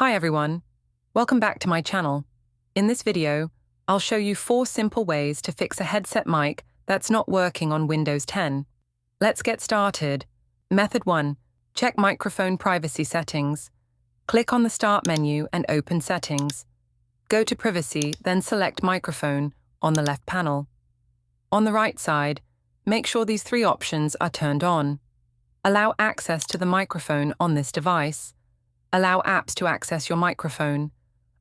Hi everyone, welcome back to my channel. In this video, I'll show you 4 simple ways to fix a headset mic that's not working on Windows 10. Let's get started. Method 1. Check microphone privacy settings. Click on the Start menu and open Settings. Go to Privacy, then select Microphone on the left panel. On the right side, make sure these 3 options are turned on. Allow access to the microphone on this device. Allow apps to access your microphone.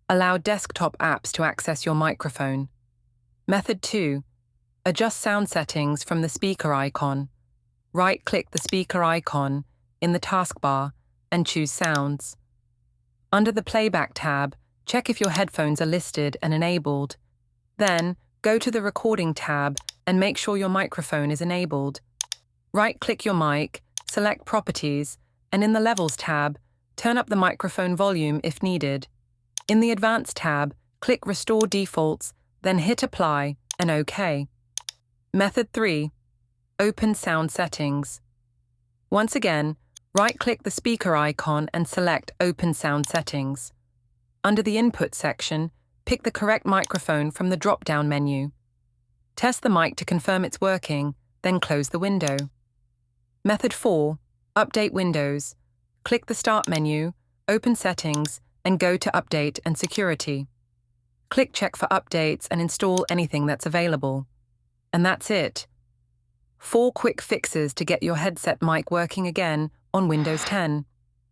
Allow desktop apps to access your microphone. Method 2. Adjust sound settings from the speaker icon. Right-click the speaker icon in the taskbar and choose Sounds. Under the Playback tab, check if your headphones are listed and enabled. Then, go to the Recording tab and make sure your microphone is enabled. Right-click your mic, select Properties, and in the Levels tab, turn up the microphone volume if needed. In the Advanced tab, click Restore Defaults, then hit Apply and OK. Method 3. Open Sound Settings. Once again, right-click the speaker icon and select Open Sound Settings. Under the Input section, pick the correct microphone from the drop-down menu. Test the mic to confirm it's working, then close the window. Method 4. Update Windows. Click the Start menu, open Settings, and go to Update and Security. Click Check for updates and install anything that's available. And that's it. 4 quick fixes to get your headset mic working again on Windows 10.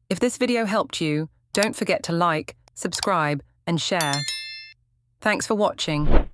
If this video helped you, don't forget to like, subscribe, and share. Thanks for watching.